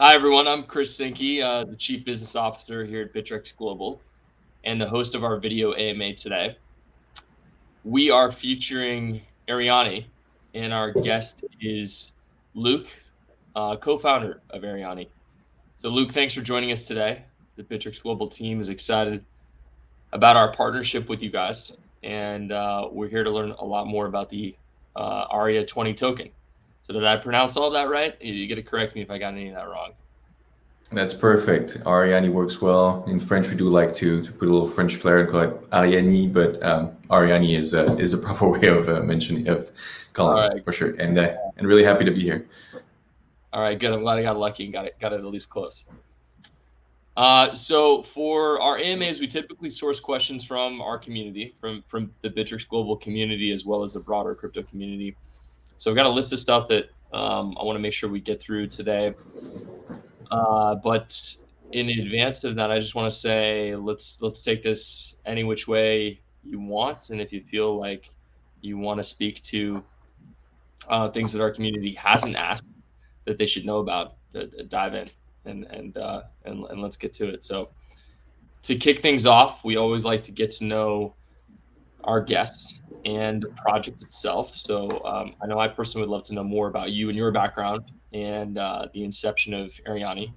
Hi, everyone. I'm Chris Sinke, the Chief Business Officer here at Bittrex Global and the host of our video AMA today. We are featuring Arianee, and our guest is Luc, co-founder of Arianee. So, Luc, thanks for joining us today. The Bittrex Global team is excited about our partnership with you guys, and we're here to learn a lot more about the ARIA20 token. So, did I pronounce all of that right? You got to correct me if I got any of that wrong. That's perfect. Arianee works well. In French, we do like to put a little French flair and call it Arianee, but Arianee is a proper way of mentioning of All calling it right. for sure. And really happy to be here. All right, good. I'm glad I got lucky and got it at least close. So for our AMAs, we typically source questions from our community, from the Bittrex Global community, as well as the broader crypto community. So I've got a list of stuff that I want to make sure we get through today. But in advance of that, I just want to say let's take this any which way you want, and if you feel like you want to speak to things that our community hasn't asked that they should know about, dive in and let's get to it. So to kick things off, we always like to get to know our guests and the project itself. So I know I personally would love to know more about you and your background and the inception of Arianee,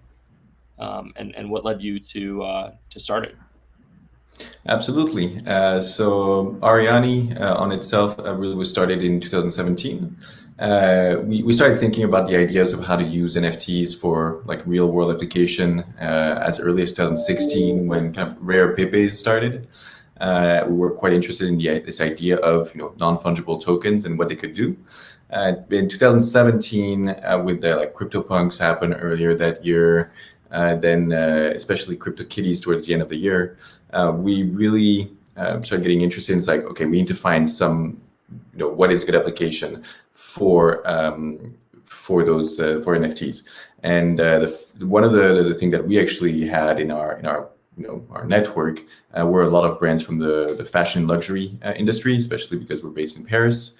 and what led you to start it. Absolutely. So Arianee on itself really was started in 2017. We started thinking about the ideas of how to use NFTs for like real world application as early as 2016 when kind of rare Pepes started. We were quite interested in this idea of non-fungible tokens and what they could do. In 2017, with the like CryptoPunks happened earlier that year, then especially CryptoKitties towards the end of the year, we really started getting interested in like, okay, we need to find some, what is a good application for those for NFTs. And one of the things that we actually had in our network were a lot of brands from the fashion luxury industry, especially because we're based in Paris.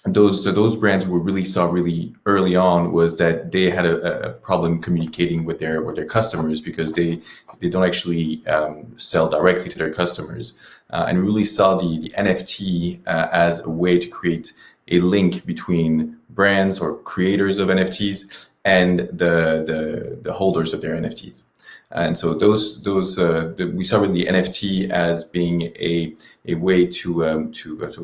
Those brands we really saw really early on was that they had a problem communicating with their customers because they don't actually sell directly to their customers, and we really saw the NFT as a way to create a link between brands or creators of NFTs and the holders of their NFTs. And so we saw really the NFT as being a way to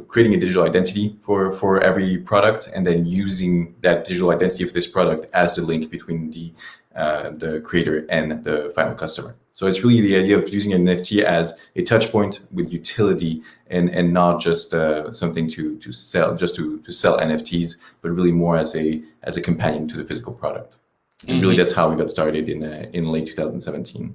creating a digital identity for every product, and then using that digital identity of this product as the link between the creator and the final customer. So it's really the idea of using an NFT as a touch point with utility, and not just something to sell, just to sell NFTs, but really more as a companion to the physical product. And really, that's how we got started in late 2017.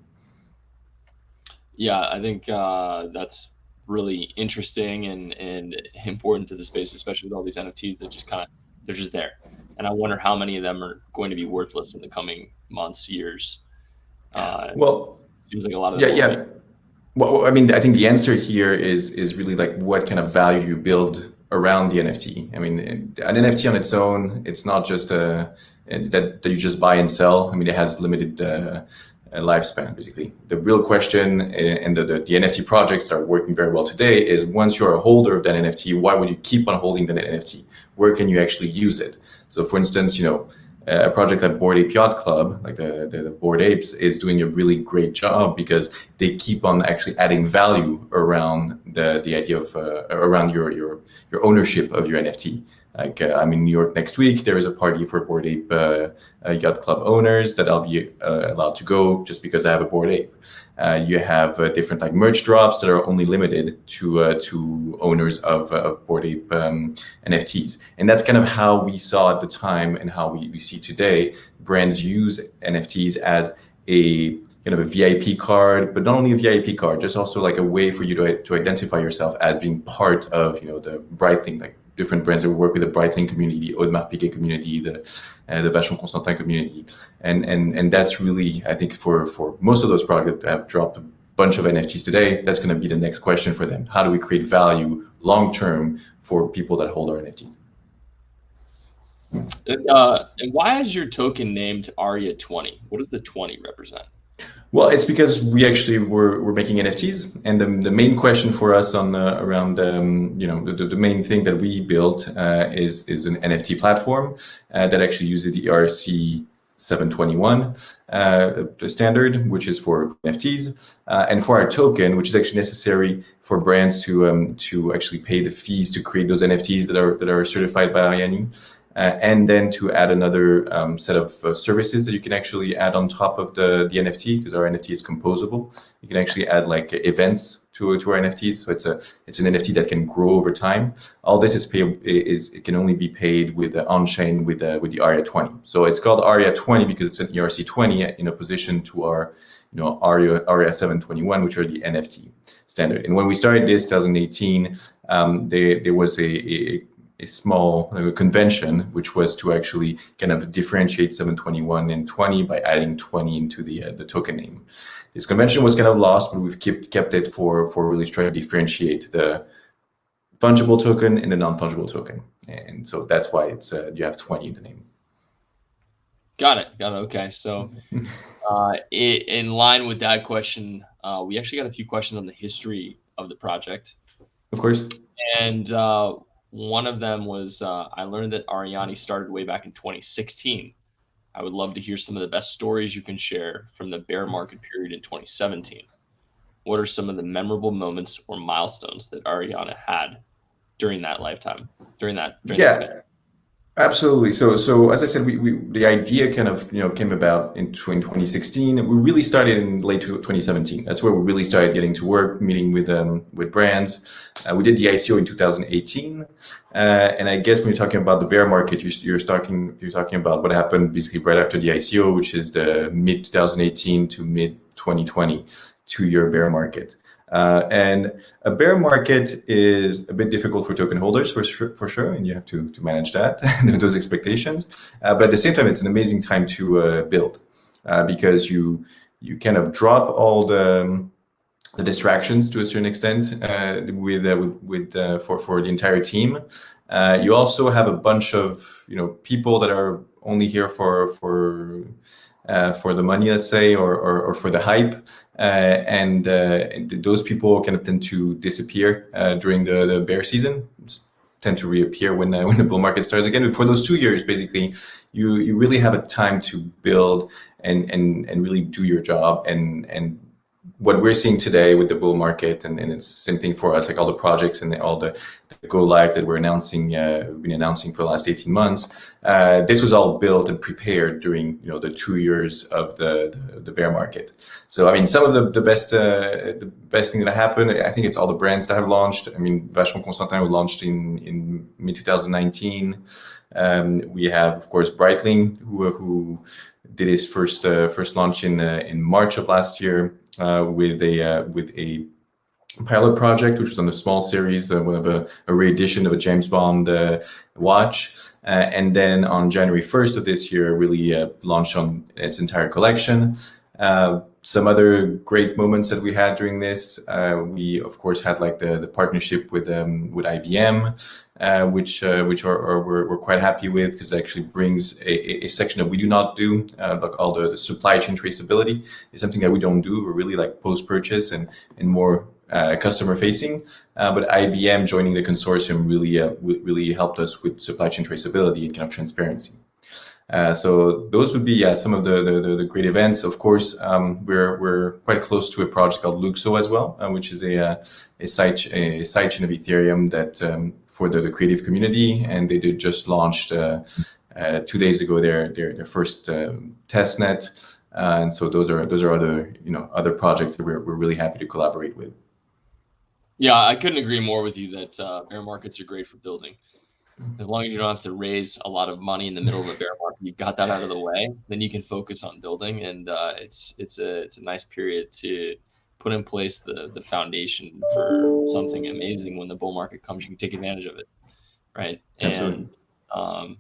Yeah, I think that's really interesting and important to the space, especially with all these NFTs that they're just there. And I wonder how many of them are going to be worthless in the coming months, years. Well, seems like a lot of them. Yeah. Well, I mean, I think the answer here is really like, what kind of value do you build around the NFT? I mean, an NFT on its own, it's not just that you just buy and sell. I mean, it has limited lifespan, basically. The real question, and the NFT projects that are working very well today, is once you're a holder of that NFT, why would you keep on holding that NFT? Where can you actually use it? So for instance, a project like Bored Ape Yacht Club, like the Bored Apes, is doing a really great job because they keep on actually adding value around the idea of around your ownership of your NFT. Like I'm in New York next week. There is a party for Bored Ape Yacht Club owners that I'll be allowed to go just because I have a Bored Ape. You have different like merch drops that are only limited to owners of Bored Ape NFTs, and that's kind of how we saw at the time and how we see today. Brands use NFTs as a kind of a VIP card, but not only a VIP card, just also like a way for you to identify yourself as being part of the Breitling, like different brands that work with the Breitling community, the Audemars Piguet community, the Vacheron Constantin community, and that's really, I think, for most of those products that have dropped a bunch of NFTs today, that's going to be the next question for them. How do we create value long term for people that hold our NFTs? And why is your token named ARIA20? What does the 20 represent? Well, it's because we actually were making NFTs, and the main question for us on around the main thing that we built is an NFT platform that actually uses the ERC 721 the standard, which is for NFTs, and for our token, which is actually necessary for brands to actually pay the fees to create those NFTs that are certified by Arianee. And then to add another set of services that you can actually add on top of the NFT, because our NFT is composable. You can actually add like events to our NFTs, so it's an NFT that can grow over time. All this it can only be paid with on chain with the ARIA20. So it's called ARIA20 because it's an ERC20 in opposition to our ARIA 721, which are the NFT standard. And when we started this 2018, there was a small convention, which was to actually kind of differentiate 721 and 20 by adding 20 into the token name. This convention was kind of lost, but we've kept it for really trying to differentiate the fungible token and the non-fungible token. And so that's why it's you have 20 in the name. Got it. Okay. So in line with that question, we actually got a few questions on the history of the project. Of course. And one of them was, I learned that Arianee started way back in 2016. I would love to hear some of the best stories you can share from the bear market period in 2017. What are some of the memorable moments or milestones that Arianee had during that lifetime, during that Yeah. Absolutely. So as I said, we the idea kind of came about in 2016. We really started in late 2017. That's where we really started getting to work, meeting with brands. We did the ICO in 2018, and I guess when you're talking about the bear market, you're talking about what happened basically right after the ICO, which is the mid 2018 to mid 2020 2-year bear market. And a bear market is a bit difficult for token holders for sure, and you have to manage that, those expectations. But at the same time, it's an amazing time to build because you kind of drop all the distractions to a certain extent for the entire team. You also have a bunch of people that are only here for the money, let's say, or for the hype, and those people kind of tend to disappear during the bear season, tend to reappear when the bull market starts again. But for those 2 years, basically, you really have a time to build and really do your job. And what we're seeing today with the bull market, and it's the same thing for us, like all the projects and all the go live that we've been announcing for the last 18 months. This was all built and prepared during the 2 years of the bear market. So I mean, some of the best thing that happened, I think it's all the brands that have launched. I mean, Vachon Constantin was launched in mid 2019. We have, of course, Breitling, who did his first launch in March of last year with a pilot project, which was on a small series, one of a re-edition of a James Bond watch. And then on January 1st of this year, really launched on its entire collection. Some other great moments that we had during this, we of course had like the partnership with IBM, which we're quite happy with, because it actually brings a section that we do not do, like all the supply chain traceability is something that we don't do. We're really like post-purchase and more customer facing, but IBM joining the consortium really helped us with supply chain traceability and kind of transparency. So those would be some of the great events. Of course, we're quite close to a project called Luxo as well, which is a sidechain of Ethereum that for the creative community, and they did just launched 2 days ago their first test net, and so those are other projects that we're really happy to collaborate with. Yeah, I couldn't agree more with you that bear markets are great for building. As long as you don't have to raise a lot of money in the middle of a bear market, you've got that out of the way, then you can focus on building, and it's a nice period to put in place the foundation for something amazing. When the bull market comes, you can take advantage of it, right? Absolutely. And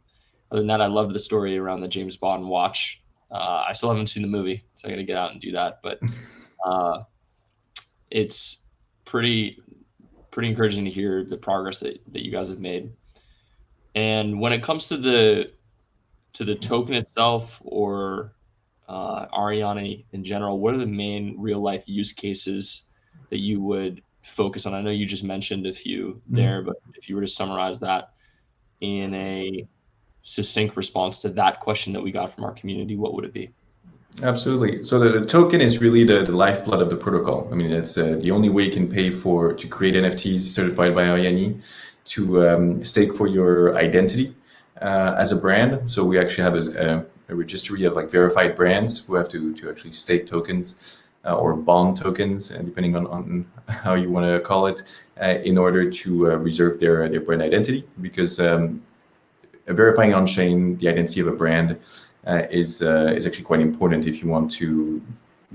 other than that, I loved the story around the James Bond watch. I still haven't seen the movie, so I got to get out and do that. But it's pretty encouraging to hear the progress that you guys have made. And when it comes to the to the token itself or Arianee in general, what are the main real life use cases that you would focus on? I know you just mentioned a few there, but if you were to summarize that in a succinct response to that question that we got from our community, what would it be? Absolutely. So the token is really the lifeblood of the protocol. I mean, it's the only way you can pay to create NFTs certified by Arianee, to stake for your identity as a brand. So we actually have a registry of like verified brands who have to actually stake tokens or bond tokens, depending on how you want to call it, in order to reserve their brand identity. Because verifying on chain the identity of a brand is actually quite important if you want to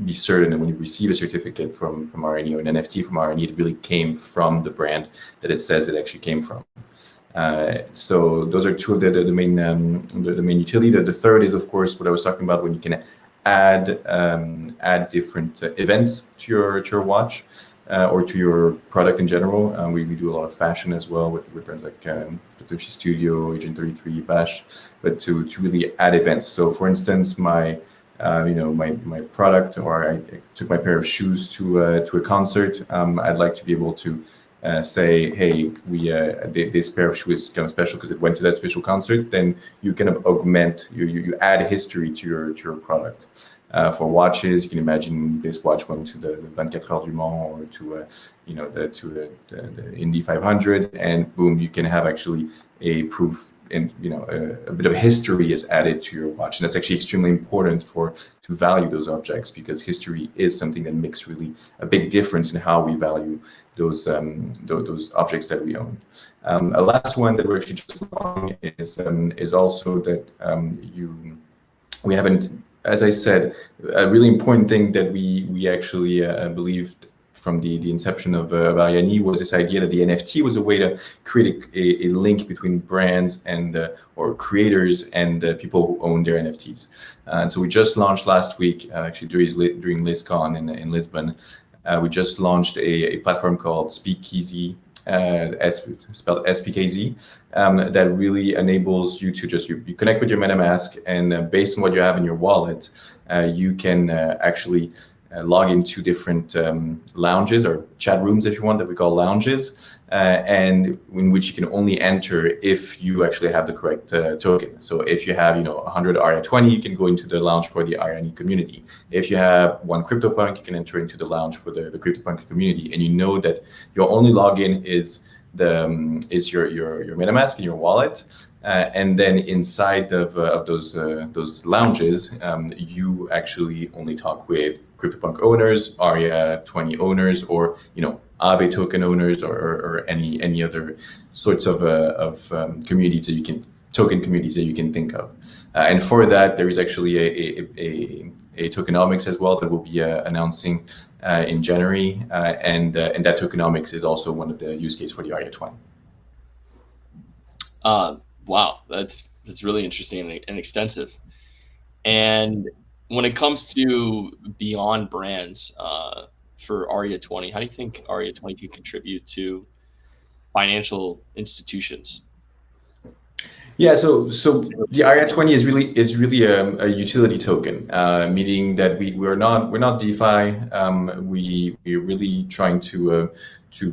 be certain that when you receive a certificate from Arianee or an NFT from Arianee, it really came from the brand that it says it actually came from. So those are two of the main utility. The third is, of course, what I was talking about, when you can add different events to your watch or to your product in general. We do a lot of fashion as well with brands like Satoshi Studio, Agent 33, Bash, but to really add events. So, for instance, my product, or I took my pair of shoes to a concert. I'd like to be able to say, hey, this pair of shoes is kind of special because it went to that special concert. Then you kind of augment, you add history to your product. For watches, you can imagine this watch went to the 24 Heures du Mans, or to the Indy 500, and boom, you can have actually a proof, and a bit of history is added to your watch. And that's actually extremely important to value those objects, because history is something that makes really a big difference in how we value those objects that we own. A last one that we're actually just on is also that we haven't, as I said, a really important thing that we actually believed from the inception of Arianee was this idea that the NFT was a way to create a link between brands and or creators and people who own their NFTs. And so we just launched last week, actually during LizCon in Lisbon. We just launched a platform called Speakeasy, spelled SPKZ, that really enables you to you connect with your MetaMask, and based on what you have in your wallet, you can actually log into different lounges or chat rooms, if you want, that we call lounges, and in which you can only enter if you actually have the correct token. So if you have 100 ARIA20, you can go into the lounge for the Arianee community. If you have one CryptoPunk, you can enter into the lounge for the CryptoPunk community, and you know that your only login is your MetaMask in your wallet, and then inside of those lounges, you actually only talk with CryptoPunk owners, ARIA20 owners, or Aave token owners, or any other sorts of communities that you can think of. And for that, there is actually a tokenomics as well that we'll be announcing in January, and that tokenomics is also one of the use cases for the ARIA20. Wow, that's really interesting and extensive. And when it comes to beyond brands for ARIA20, how do you think ARIA20 can contribute to financial institutions? Yeah, so the ARIA20 is really a utility token, meaning that we're not DeFi. We're really trying to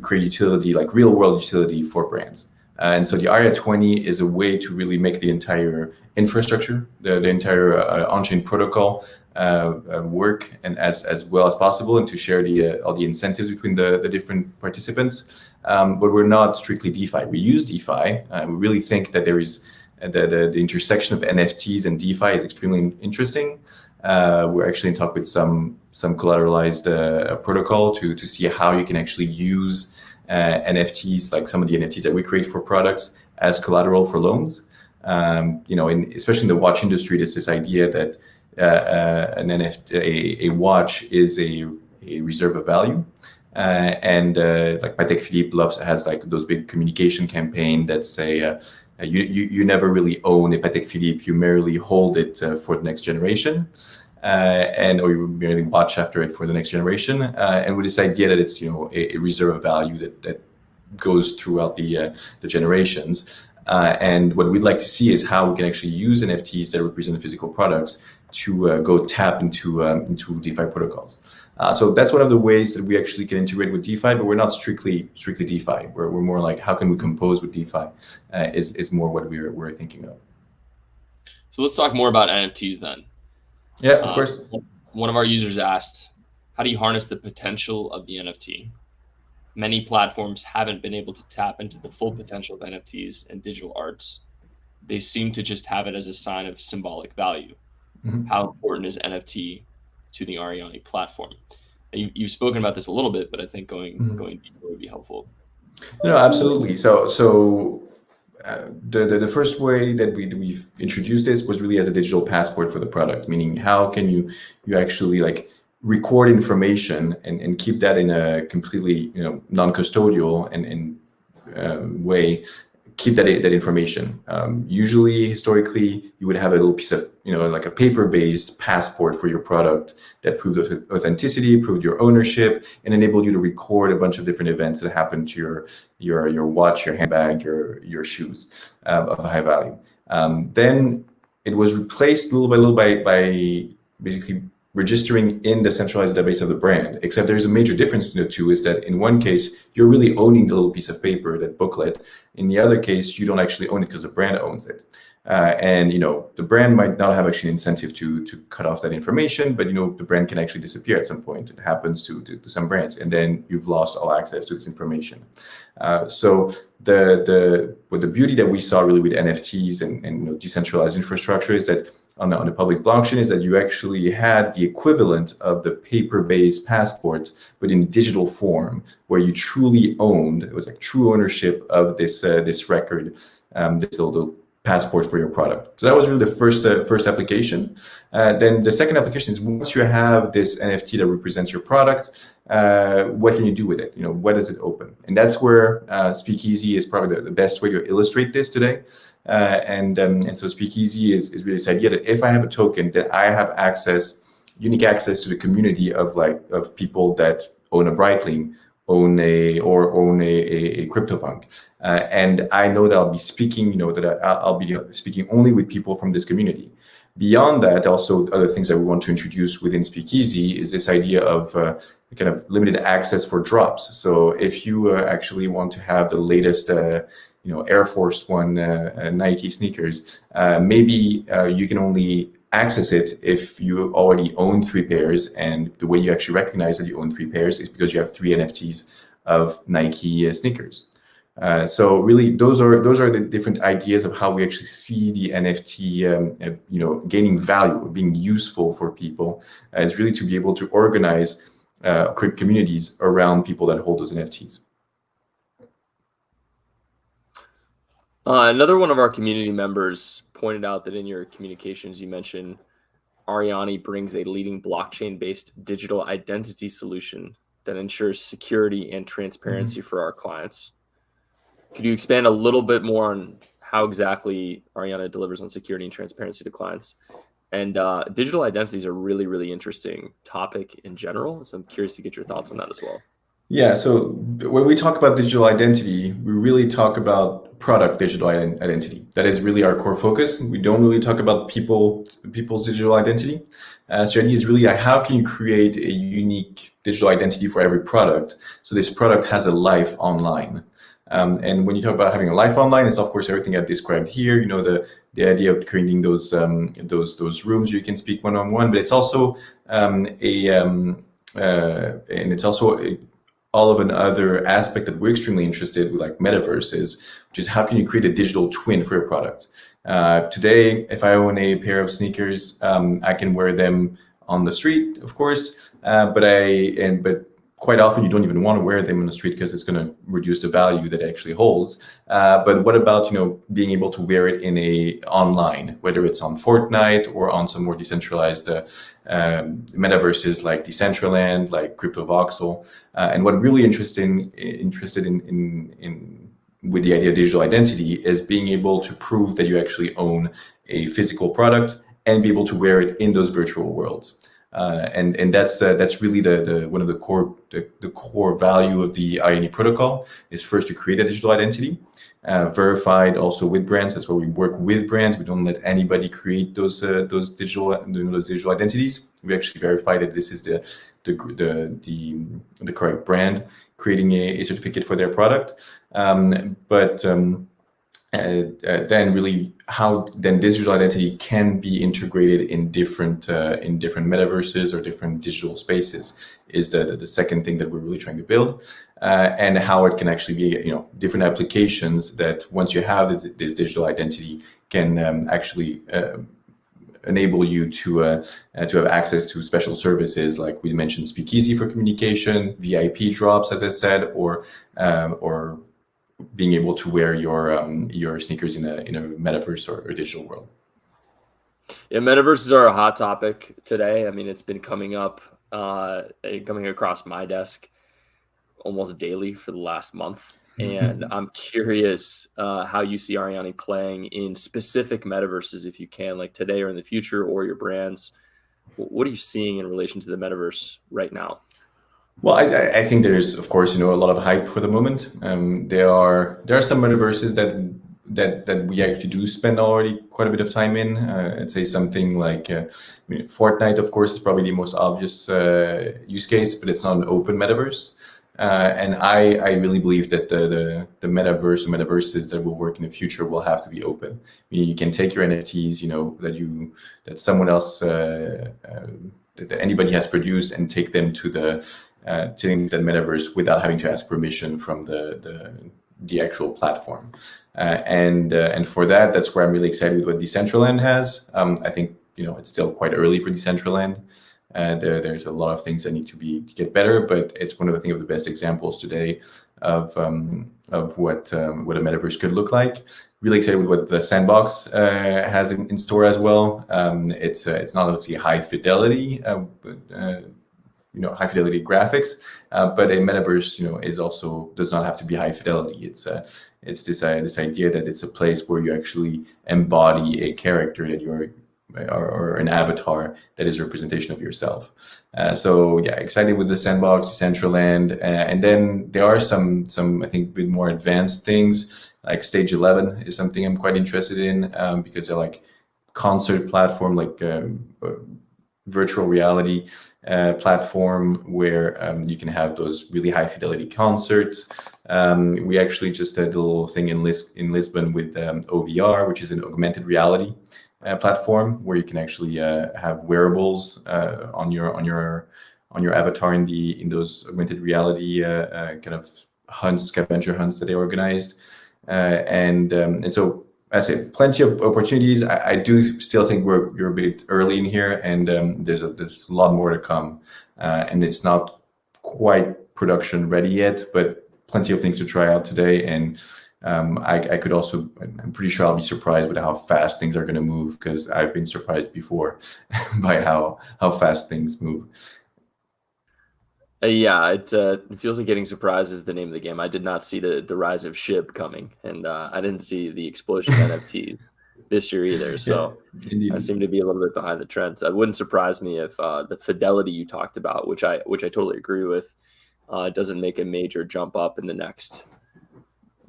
create utility, like real world utility for brands. And so the ARIA20 is a way to really make the entire infrastructure, the entire on-chain protocol work and as well as possible, and to share all the incentives between the different participants. But we're not strictly DeFi. We use DeFi. We really think that there is the intersection of NFTs and DeFi is extremely interesting. We're actually in talk with some collateralized protocol to see how you can actually use NFTs, like some of the NFTs that we create for products, as collateral for loans. Especially in the watch industry, there's this idea that an NFT, a watch is a reserve of value. Like Patek Philippe has like those big communication campaign that say you never really own a Patek Philippe, you merely hold it for the next generation, or you merely watch after it for the next generation. And with this idea that it's a reserve of value that goes throughout the generations. And what we'd like to see is how we can actually use NFTs that represent physical products to go tap into DeFi protocols. So that's one of the ways that we actually can integrate with DeFi, but we're not strictly DeFi. We're more like how can we compose with DeFi is more what we're thinking of. So let's talk more about NFTs then. Yeah, of course. One of our users asked, how do you harness the potential of the NFT? Many platforms haven't been able to tap into the full potential of NFTs and digital arts. They seem to just have it as a sign of symbolic value. Mm-hmm. How important is NFT to the Arianee platform? You've spoken about this a little bit, but I think going deeper would be helpful. No, absolutely. So the first way that we've introduced this was really as a digital passport for the product, meaning how can you actually like record information and keep that in a completely non-custodial and way, keep that information. Usually, historically, you would have a little piece of like a paper-based passport for your product that proved authenticity, proved your ownership, and enabled you to record a bunch of different events that happened to your watch, your handbag, your shoes of high value. Then it was replaced little by little by basically registering in the centralized database of the brand, except there's a major difference between the two, is that in one case, you're really owning the little piece of paper, that booklet. In the other case, you don't actually own it because the brand owns it. And the brand might not have actually an incentive to cut off that information, but the brand can actually disappear at some point. It happens to some brands, and then you've lost all access to this information. So the beauty that we saw really with NFTs and decentralized infrastructure is that on the public blockchain is that you actually had the equivalent of the paper-based passport, but in digital form, where you truly owned. It was like true ownership of this record, this little passport for your product. So that was really the first application. Then the second application is once you have this NFT that represents your product, what can you do with it? What does it open? And that's where Speakeasy is probably the best way to illustrate this today. And so Speakeasy is really this idea that if I have a token, that I have unique access to the community of people that own a Breitling, own a CryptoPunk, and I know that I'll be speaking, I'll be speaking only with people from this community. Beyond that, also other things that we want to introduce within Speakeasy is this idea of kind of limited access for drops. So if you actually want to have the latest Air Force One Nike sneakers, maybe you can only access it if you already own 3 pairs, and the way you actually recognize that you own 3 pairs is because you have 3 NFTs of Nike sneakers. So really, those are the different ideas of how we actually see the NFT, gaining value, being useful for people. Is really to be able to organize communities around people that hold those NFTs. Another one of our community members pointed out that in your communications, you mentioned Arianee brings a leading blockchain-based digital identity solution that ensures security and transparency for our clients. Could you expand a little bit more on how exactly Arianee delivers on security and transparency to clients? And digital identity is a really, really interesting topic in general. So I'm curious to get your thoughts on that as well. Yeah, so when we talk about digital identity, we really talk about product digital identity. That is really our core focus. We don't really talk about people's digital identity. So the idea is really how can you create a unique digital identity for every product, so this product has a life online. And when you talk about having a life online, it's of course everything I've described here. The idea of creating those rooms you can speak one-on-one, but it's also all of another aspect that we're extremely interested with, like Metaverses, which is how can you create a digital twin for your product. Today, if I own a pair of sneakers, I can wear them on the street, of course, but quite often you don't even want to wear them on the street because it's going to reduce the value that it actually holds. But what about being able to wear it online, whether it's on Fortnite or on some more decentralized metaverses like Decentraland, like CryptoVoxel, and what really interested in with the idea of digital identity is being able to prove that you actually own a physical product and be able to wear it in those virtual worlds. And that's really the one of the core value of the Arianee protocol is first to create a digital identity, verified also with brands. That's where we work with brands. We don't let anybody create those digital identities. We actually verify that this is the correct brand creating a certificate for their product. Then really how then digital identity can be integrated in different metaverses or different digital spaces is the second thing that we're really trying to build, and how it can actually be different applications that once you have this digital identity can actually enable you to have access to special services like we mentioned, Speakeasy for communication, VIP drops, as I said, or being able to wear your sneakers in a metaverse or digital world. Yeah, metaverses are a hot topic today. I mean, it's been coming across my desk almost daily for the last month. And I'm curious how you see Arianee playing in specific metaverses, if you can, like today or in the future, or your brands. What are you seeing in relation to the metaverse right now? Well, I think there's, of course, a lot of hype for the moment. There are some metaverses that we actually do spend already quite a bit of time in. I'd say something like Fortnite, of course, is probably the most obvious use case, but it's not an open metaverse. And I really believe that the metaverse or metaverses that will work in the future will have to be open. You can take your NFTs, that someone else, that anybody has produced, and take them to the metaverse without having to ask permission from the actual platform. And for that's where I'm really excited with what Decentraland has. I think it's still quite early for Decentraland. There's a lot of things that need to get better, but it's one of the best examples today of what a metaverse could look like. Really excited with what the Sandbox has in store as well. It's not obviously high fidelity graphics, but a metaverse, is also does not have to be high fidelity. It's this idea that it's a place where you actually embody a character that you're or an avatar that is a representation of yourself. So yeah, excited with the Sandbox, Decentraland, and then there are some I think a bit more advanced things like Stage 11 is something I'm quite interested in because they're like concert platform, like virtual reality platform where you can have those really high fidelity concerts. We actually just did a little thing in Lisbon with OVR, which is an augmented reality platform where you can actually have wearables on your avatar in those augmented reality kind of scavenger hunts that they organized, and so I say plenty of opportunities. I do still think you're a bit early in here, and there's a lot more to come, and it's not quite production ready yet, but plenty of things to try out today. And I could also, I'm pretty sure I'll be surprised with how fast things are going to move, because I've been surprised before by how fast things move. Yeah, it feels like getting surprised is the name of the game. I did not see the rise of SHIB coming, and I didn't see the explosion of NFTs this year either. So Yeah, I seem to be a little bit behind the trends. It wouldn't surprise me if the fidelity you talked about, which I totally agree with, doesn't make a major jump up in the next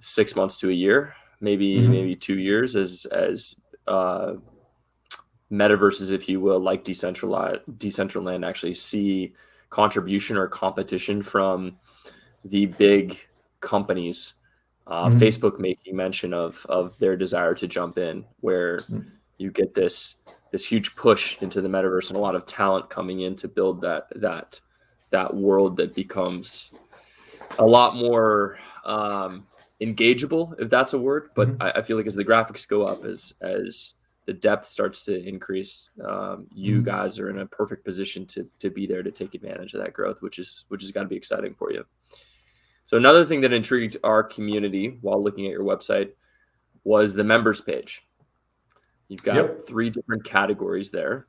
6 months to a year, maybe 2 years, as metaverses, if you will, like Decentraland, actually see contribution or competition from the big companies. Facebook making mention of their desire to jump in, where you get this huge push into the metaverse and a lot of talent coming in to build that world that becomes a lot more engageable, if that's a word. But I feel like as the graphics go up, as the depth starts to increase, you guys are in a perfect position to be there to take advantage of that growth, which has got to be exciting for you. So another thing that intrigued our community while looking at your website was the members page. You've got 3 different categories there: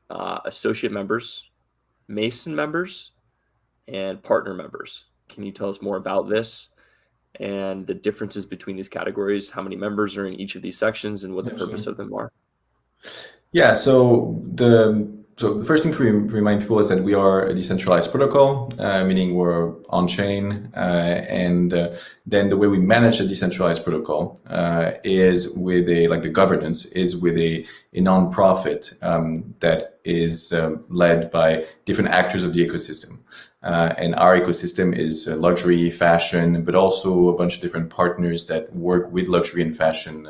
associate members, Mason members, and partner members. Can you tell us more about this and the differences between these categories, how many members are in each of these sections, and what the purpose of them are? Yeah, so So the first thing to remind people is that we are a decentralized protocol, meaning we're on-chain, and then the way we manage a decentralized protocol is with the governance is with a non-profit that is led by different actors of the ecosystem. And our ecosystem is luxury, fashion, but also a bunch of different partners that work with luxury and fashion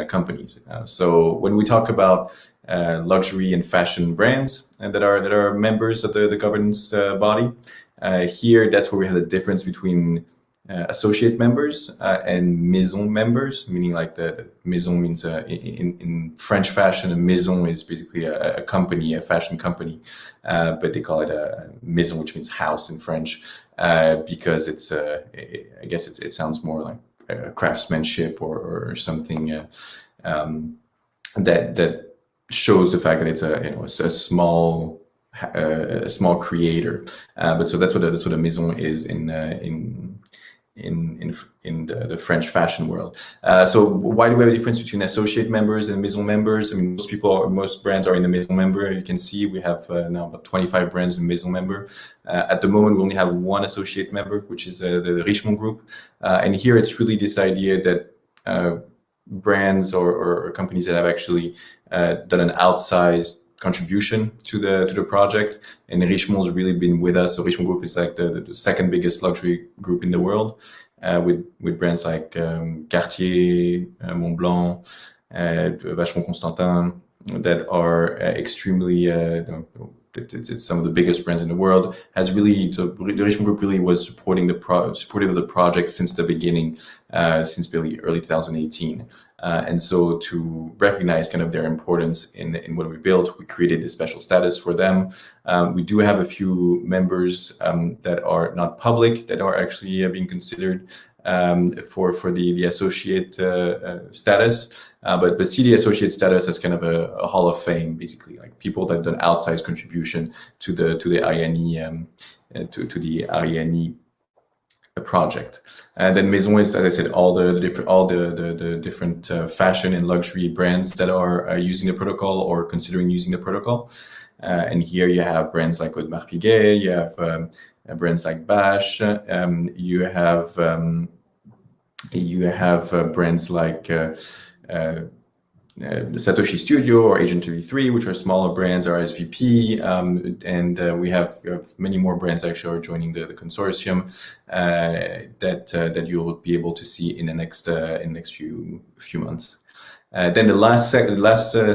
companies. So when we talk about luxury and fashion brands that are members of the governance body, here that's where we have the difference between associate members and maison members, meaning like the maison means in French fashion, a maison is basically a company, a fashion company, but they call it a maison, which means house in French, because it's I guess it sounds more like craftsmanship or something that shows the fact that it's a small creator. But so that's what a maison is in the French fashion world. So why do we have a difference between associate members and maison members? I mean, most brands are in the maison member. You can see we have now about 25 brands in maison member. At the moment, we only have one associate member, which is the Richemont Group. And here it's really this idea that brands or companies that have actually done an outsized contribution to the project, and Richemont has really been with us. So Richemont Group is like the second biggest luxury group in the world, with brands like Cartier, Montblanc, Vacheron Constantin, that are extremely it's some of the biggest brands in the world. Has really the Richemont Group really was supportive of the project since the beginning, since really early 2018, and so to recognize kind of their importance in what we built, we created this special status for them. We do have a few members that are not public that are actually being considered for the associate status, but see the associate status as kind of a hall of fame, basically, like people that have done outsized contribution to the Arianee to the Arianee project. And then Maison is, as I said, all the different fashion and luxury brands that are using the protocol or considering using the protocol. And here you have brands like Audemars Piguet, you have brands like Bash, you have brands like Satoshi Studio or Agent 33, which are smaller brands, or SVP, and we have many more brands actually are joining the consortium that you'll be able to see in the next few months. Then the last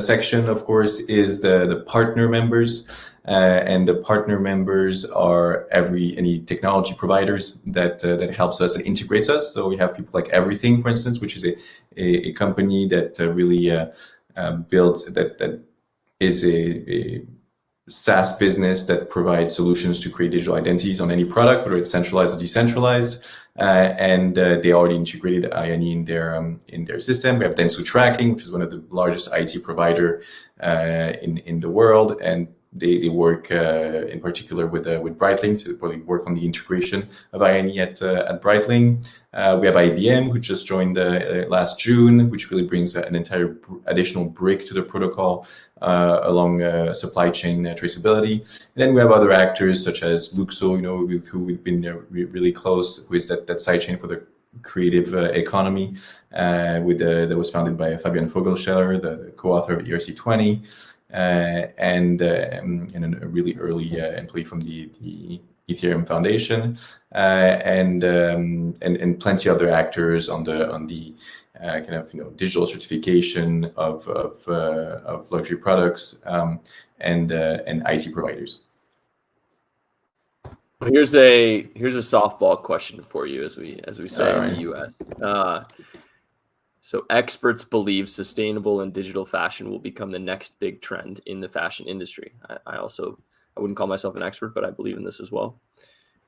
section, of course, is the partner members, and the partner members are any technology providers that helps us and integrates us. So we have people like Everything, for instance, which is a company that really builds that is a SaaS business that provides solutions to create digital identities on any product, whether it's centralized or decentralized. And they already integrated Arianee in their system. We have Dentsu Tracking, which is one of the largest IT provider in the world, and they work in particular with Breitling, so they probably work on the integration of Arianee at Breitling. We have IBM, who just joined last June, which really brings an entire additional brick to the protocol along supply chain traceability. And then we have other actors such as Luxo, who we've been really close with, that sidechain for the creative economy, that was founded by Fabian Vogelscheller, the co-author of ERC20. And a really early employee from the Ethereum Foundation, and plenty other actors on the kind of digital certification of luxury products, and IT providers. Here's a softball question for you, as we say in the US. So experts believe sustainable and digital fashion will become the next big trend in the fashion industry. I wouldn't call myself an expert, but I believe in this as well.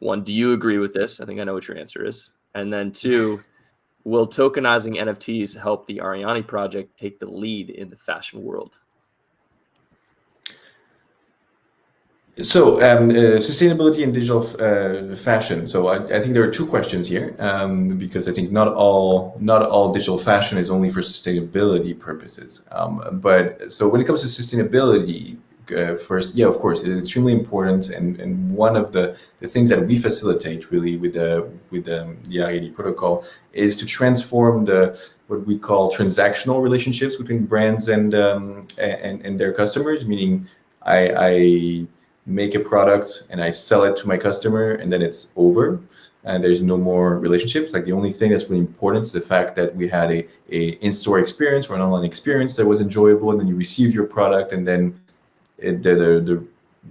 One, do you agree with this? I think I know what your answer is. And then two, will tokenizing NFTs help the Arianee project take the lead in the fashion world? So sustainability and digital fashion. So I think there are two questions here, because I think not all digital fashion is only for sustainability purposes. But so when it comes to sustainability first, yeah, of course, it's extremely important, and one of the things that we facilitate really with the ARIA20 protocol is to transform what we call transactional relationships between brands and their customers. Meaning, I make a product and I sell it to my customer, and then it's over. And there's no more relationships. Like, the only thing that's really important is the fact that we had a in-store experience or an online experience that was enjoyable, and then you receive your product, and then the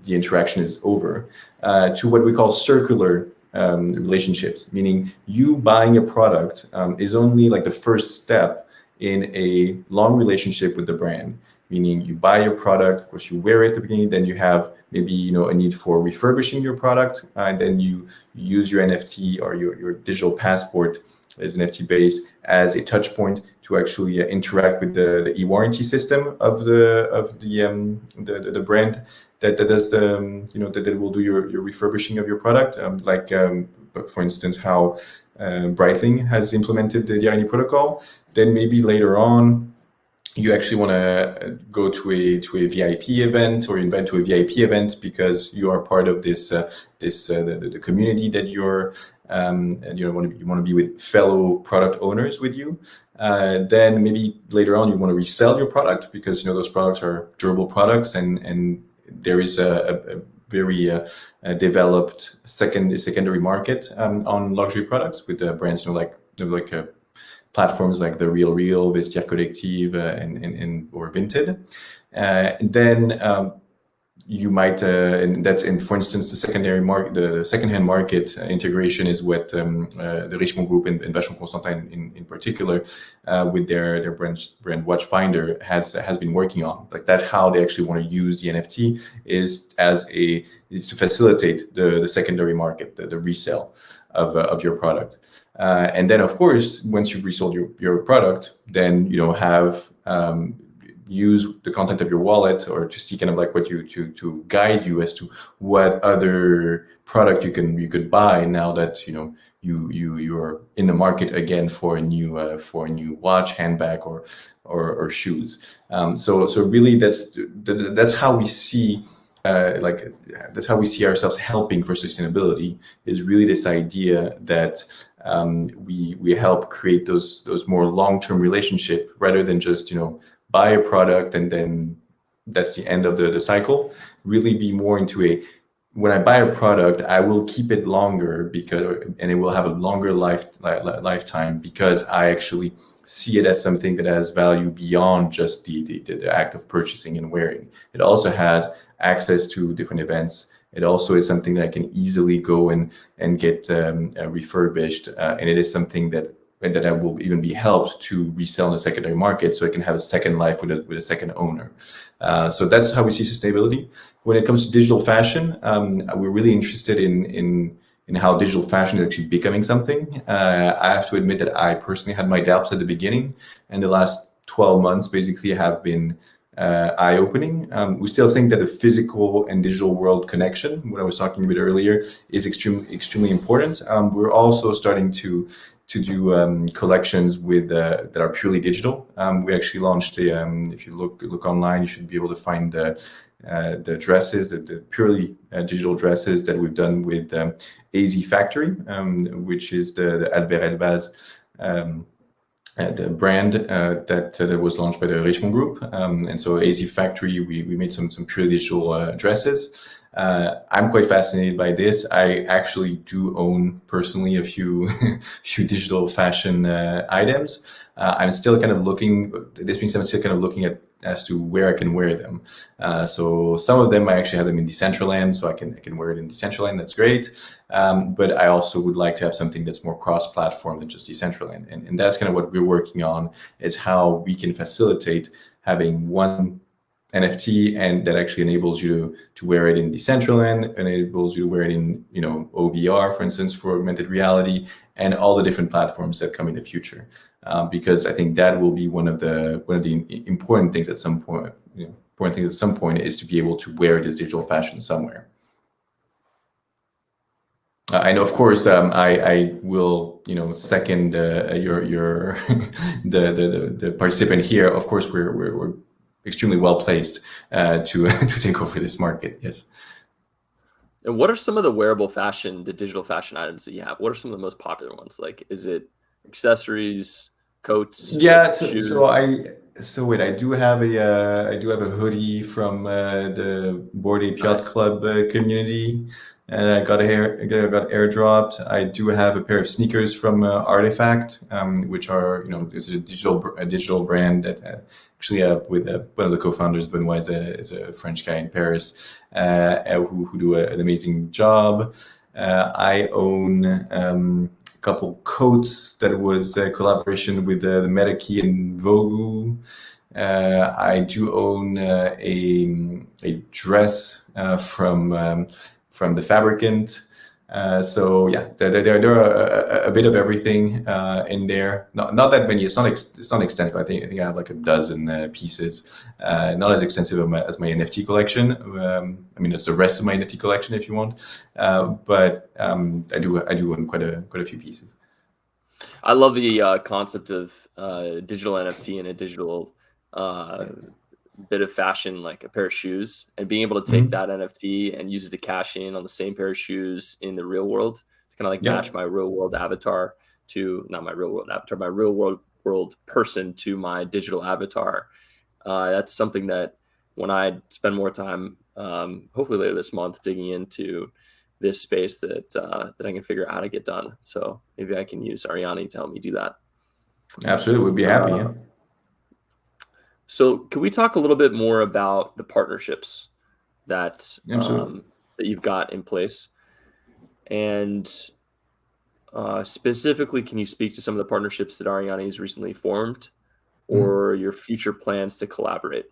interaction is over. To what we call circular relationships, meaning you buying a product is only like the first step in a long relationship with the brand. Meaning, you buy your product, of course you wear it at the beginning, then you have maybe a need for refurbishing your product, and then you use your NFT or your digital passport is NFT based as a touch point to actually interact with the e-warranty system of the brand that does that will do your refurbishing of your product, for instance how Breitling has implemented the ARIA20 protocol. Then maybe later on you actually want to go to a VIP event, or invite to a VIP event because you are part of the community that you're and you want to be with fellow product owners with you. Then maybe later on you want to resell your product because those products are durable products, and there is a very developed secondary market on luxury products with brands like platforms like The Real, Vestiaire Collective, or Vinted. Then you might, and for instance, the secondary market, the secondhand market integration is what the Richemont Group and Vacheron Constantin in particular, with their brand Watchfinder has been working on. Like, that's how they actually want to use the NFT is to facilitate the secondary market, the resale of your product. And then, of course, once you've resold your product, then have use the content of your wallet, or to see kind of like what to guide you as to what other product you could buy now that you're in the market again for a new watch, handbag, or shoes. So really that's how we see. That's how we see ourselves helping for sustainability, is really this idea that we help create those more long-term relationship rather than just buy a product and then that's the end of the cycle. Really be more into when I buy a product, I will keep it longer and it will have a longer lifetime because I actually see it as something that has value beyond just the act of purchasing and wearing. It also has access to different events. It also is something that I can easily go and get refurbished, and it is something that I will even be helped to resell in the secondary market, so it can have a second life with a second owner. So that's how we see sustainability. When it comes to digital fashion, we're really interested in how digital fashion is actually becoming something. I have to admit that I personally had my doubts at the beginning, and the last 12 months basically have been eye-opening. We still think that the physical and digital world connection, what I was talking about earlier, is extremely important. We're also starting to do collections with that are purely digital. We actually launched if you look online, you should be able to find the dresses, the purely digital dresses that we've done with AZ Factory, which is the Albert Elbaz the brand that was launched by the Richemont Group. And so AZ Factory, we made some purely digital dresses. I'm quite fascinated by this. I actually do own personally a few digital fashion items. I'm still kind of looking. This means I'm still kind of looking at as to where I can wear them. So some of them I actually have them in Decentraland, so I can wear it in Decentraland. That's great. But I also would like to have something that's more cross-platform than just Decentraland, and that's kind of what we're working on. Is how we can facilitate having one NFT and that actually enables you to wear it in Decentraland, enables you to wear it in OVR, for instance, for augmented reality, and all the different platforms that come in the future. Because I think that will be one of the important things at some point. Important things at some point is to be able to wear this digital fashion somewhere. I know, of course, I will, second your the participant here. Of course, we're extremely well placed to to take over this market. Yes. And what are some of the wearable fashion, the digital fashion items that you have? What are some of the most popular ones? Like, is it accessories, coats, Yeah. like So shoes? wait, I do have a hoodie from the Board Ape Yacht Nice. Club community. I got got airdropped. I do have a pair of sneakers from Artifact, which are, it's a digital brand that actually with one of the co-founders, Benoit, is a French guy in Paris who do an amazing job. I own a couple coats that was a collaboration with the Metakey and Vogu. I do own a dress from the Fabricant. So yeah, there are a bit of everything in there. Not that many. It's not extensive. I think I have like a dozen pieces. Not as extensive as my NFT collection. I mean, it's the rest of my NFT collection if you want. But I do own quite a few pieces. I love the concept of digital NFT and a digital bit of fashion, like a pair of shoes, and being able to take that NFT and use it to cash in on the same pair of shoes in the real world to kind of like match my real world avatar to not my real world avatar, my real world person to my digital avatar. That's something that when I spend more time, hopefully later this month, digging into this space that I can figure out how to get done. So maybe I can use Arianee to help me do that. Absolutely, would be happy. Yeah. So can we talk a little bit more about the partnerships that that you've got in place? And specifically, can you speak to some of the partnerships that Arianee has recently formed or your future plans to collaborate?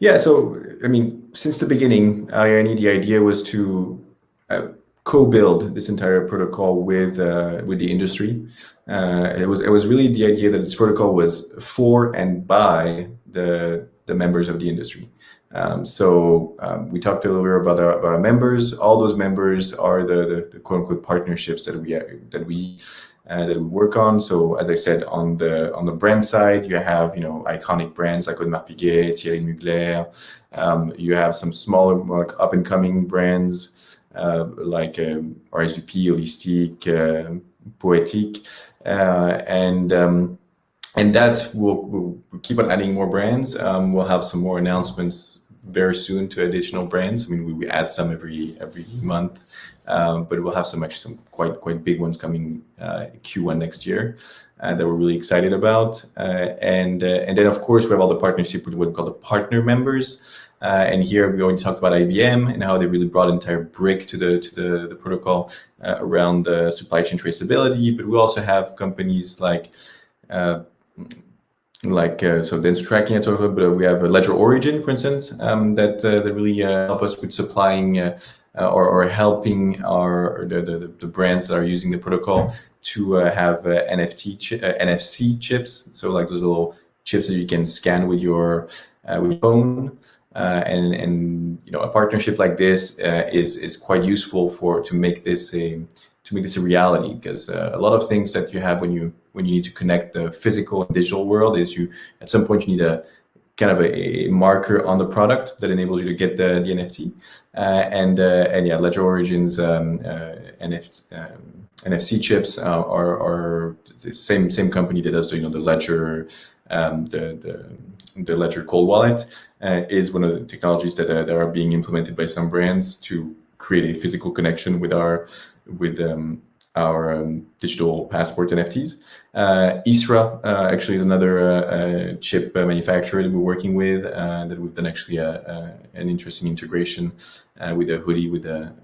Yeah, so I mean, since the beginning, Arianee, the idea was to co-build this entire protocol with the industry. It was really the idea that this protocol was for and by the members of the industry. So we talked a little bit about our members. All those members are the quote unquote partnerships that we work on. So as I said, on the brand side, you have iconic brands like Audemars Piguet, Thierry Mugler. You have some smaller, more up and coming brands like RSVP, Holistique, Poetic, and that we'll keep on adding more brands. We'll have some more announcements very soon to additional brands. I mean, we add some every month, but we'll have some quite big ones coming Q1 next year that we're really excited about. And then of course we have all the partnership with what we call the partner members. And here we already talked about IBM and how they really brought an entire brick to the protocol around supply chain traceability. But we also have companies like so density tracking I talked about, but we have a Ledger Origin, for instance, that really help us with supplying or helping the brands that are using the protocol to have NFC chips. So like those little chips that you can scan with your phone. And a partnership like this is quite useful to make this a reality, because a lot of things that you have when you need to connect the physical and digital world is at some point you need a kind of a marker on the product that enables you to get the NFT. And yeah, Ledger Origins NFC chips are the same company that does the Ledger the Ledger Cold Wallet is one of the technologies that are being implemented by some brands to create a physical connection with our digital passport NFTs. ISRA actually is another chip manufacturer that we're working with that we've done actually an interesting integration with a hoodie with a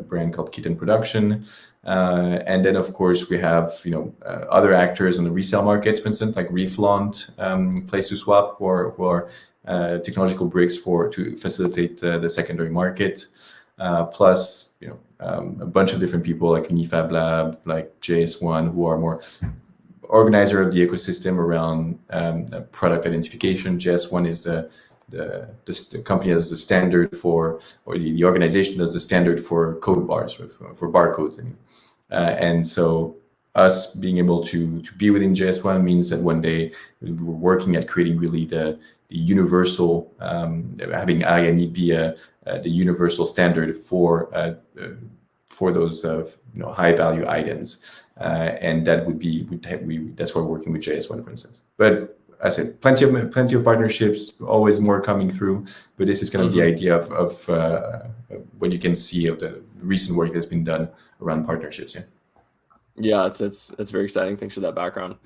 brand called Kitten Production. And then of course we have other actors in the resale market, for instance, like Reflaunt, Place to Swap, who are technological bricks to facilitate the secondary market. Plus a bunch of different people like Unifab Lab, like JS1, who are more organizer of the ecosystem around product identification. JS1 is the company that does the standard for, or the organization does the standard for code bars, for barcodes. And so us being able to be within JS1 means that one day we're working at creating really the universal, having Arianee be the universal standard for those high value items, and that would be that's why we're working with JS1, for instance. But I said plenty of partnerships, always more coming through. But this is kind of the idea of what you can see of the recent work that's been done around partnerships. Yeah, it's very exciting. Thanks for that background.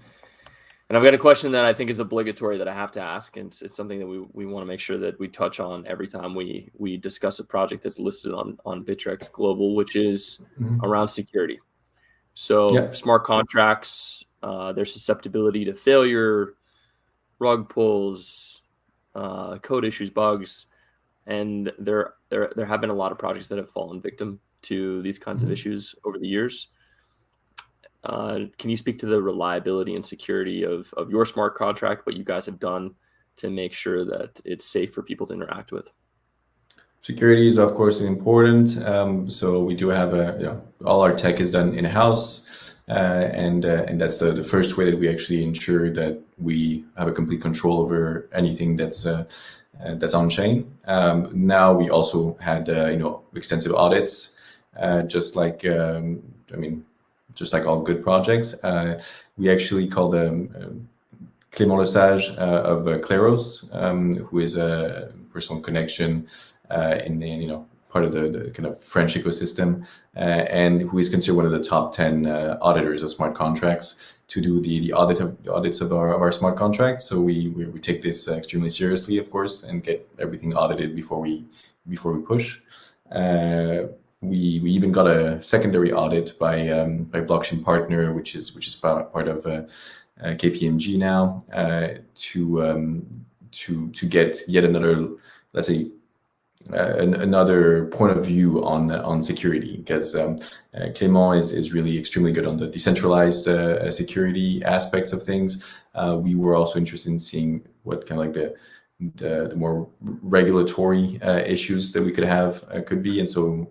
And I've got a question that I think is obligatory that I have to ask, and it's something that we want to make sure that we touch on every time we discuss a project that's listed on Bittrex Global, which is around security. So smart contracts, their susceptibility to failure, rug pulls, code issues, bugs, and there have been a lot of projects that have fallen victim to these kinds of issues over the years. Can you speak to the reliability and security of your smart contract, what you guys have done to make sure that it's safe for people to interact with? Security is, of course, important. So we do have all our tech is done in-house, and that's the first way that we actually ensure that we have a complete control over anything that's on chain. Now we also had extensive audits, just like all good projects. We actually called Clément Lesage of Claros, who is a personal connection in part of the kind of French ecosystem, and who is considered one of the top 10 auditors of smart contracts to do the audits of our smart contracts. So we take this extremely seriously, of course, and get everything audited before we push. We even got a secondary audit by Blockchain Partner, which is part of KPMG now, to get yet another, let's say, another point of view on security, because Clément is really extremely good on the decentralized security aspects of things. We were also interested in seeing what kind of like the more regulatory issues that we could have could be, and so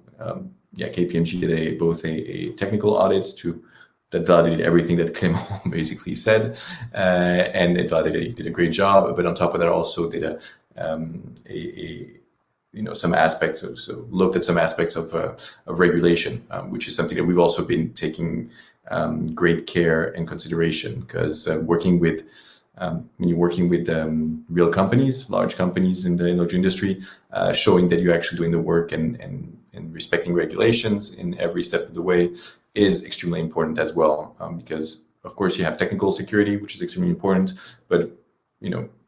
KPMG did both a technical audit that validated everything that Clément basically said, and it validated he did a great job. But on top of that, also did some aspects of, so looked at some aspects of regulation, which is something that we've also been taking great care and consideration, because working with when you're working with real companies, large companies in the energy industry, showing that you're actually doing the work and respecting regulations in every step of the way is extremely important as well, because of course you have technical security, which is extremely important, but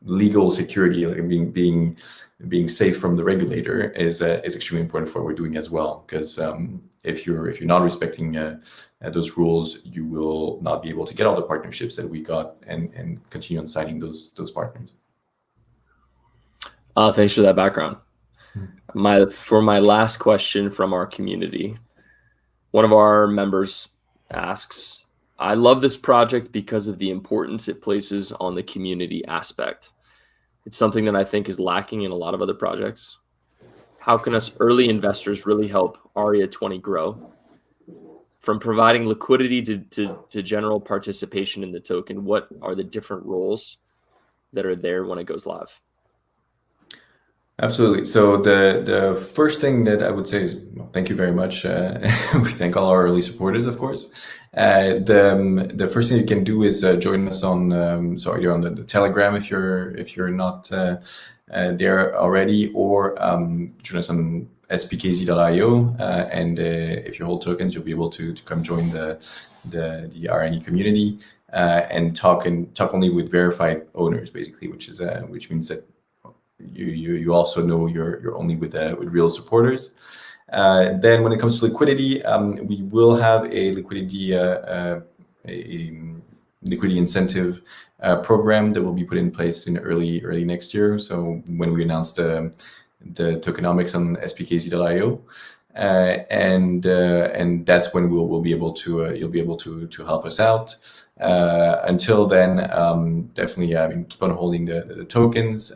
legal security, like being safe from the regulator, is extremely important for what we're doing as well. Because if you're not respecting those rules, you will not be able to get all the partnerships that we got and continue on signing those partners. Thanks for that background. For my last question from our community, one of our members asks, I love this project because of the importance it places on the community aspect. It's something that I think is lacking in a lot of other projects. How can us early investors really help ARIA20 grow? From providing liquidity to general participation in the token, what are the different roles that are there when it goes live? Absolutely. So the first thing that I would say is, thank you very much. We thank all our early supporters, of course. The first thing you can do is join us on either on the Telegram if you're not there already, or join us on spkz.io, and if you hold tokens, you'll be able to come join the Arianee community and talk only with verified owners, basically, which means that you also know you're only with real supporters. Then when it comes to liquidity, we will have a liquidity incentive program that will be put in place in early next year. So when we announce the tokenomics on spkz.io, and that's when we'll be able to you'll be able to help us out. Until then, definitely keep on holding the tokens.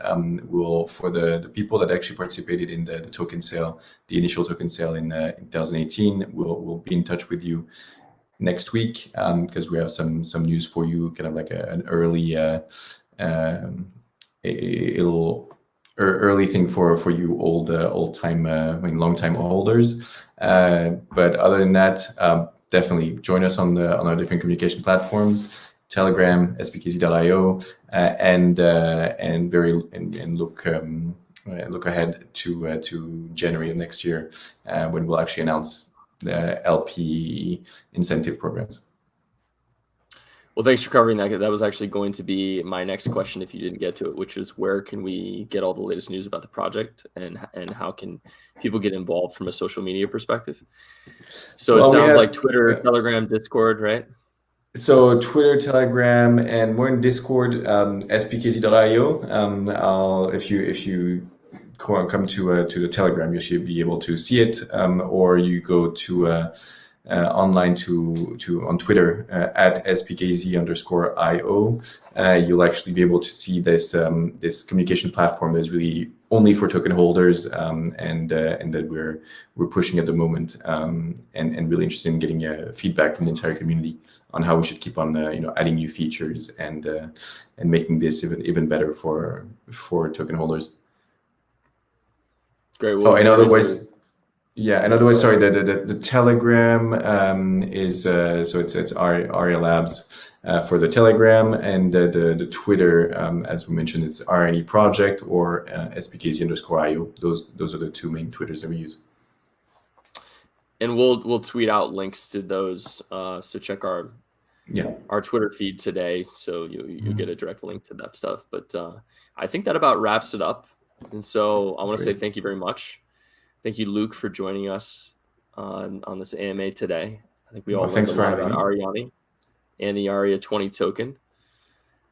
We'll, for the people that actually participated in the token sale, the initial token sale in 2018, we'll be in touch with you next week, because we have some news for you, kind of like an early a little early thing for you old time, long time holders. But other than that, definitely join us on our different communication platforms. Telegram, spkz.io, and look ahead to January of next year, when we'll actually announce the LP incentive programs. Well, thanks for covering that. That was actually going to be my next question if you didn't get to it, which is where can we get all the latest news about the project, and how can people get involved from a social media perspective? So it sounds like Twitter, Telegram, Discord, right? So Twitter, Telegram, and we're in Discord, spkz.io. If you come to the Telegram, you should be able to see it, or you go to online on Twitter at spkz_io. You'll actually be able to see this communication platform that's really only for token holders, and that we're pushing at the moment, and really interested in getting feedback from the entire community on how we should keep on adding new features and making this even better for token holders. Great. Well, and otherwise, sorry, the Telegram is so it's ARIA Labs for the Telegram, and the Twitter, as we mentioned, it's Arianee Project or spkz_io. Those are the two main Twitters that we use. And we'll tweet out links to those. So check our Twitter feed today, so you get a direct link to that stuff. But I think that about wraps it up. And so I want to say thank you very much. Thank you, Luc, for joining us on this AMA today. I think we all learned a lot about Arianee and the ARIA20 token.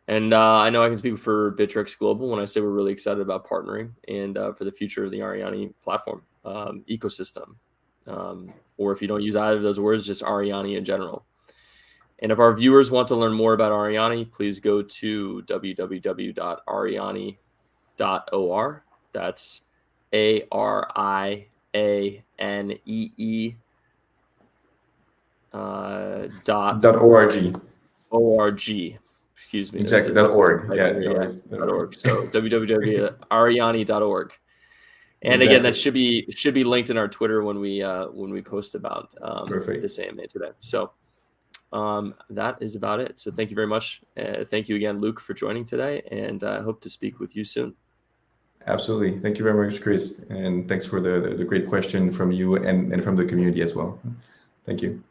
And I know I can speak for Bittrex Global when I say we're really excited about partnering and for the future of the Arianee platform ecosystem. Or if you don't use either of those words, just Arianee in general. And if our viewers want to learn more about Arianee, please go to www.arianee.or. That's ARIANEE .org. Excuse me. Exactly. .org. Yeah. .org. So www.arianee.org. And again, that should be linked in our Twitter when we post about this AMA today. So that is about it. So thank you very much. Thank you again, Luc, for joining today, and I hope to speak with you soon. Absolutely. Thank you very much, Chris. And thanks for the great question from you and from the community as well. Thank you.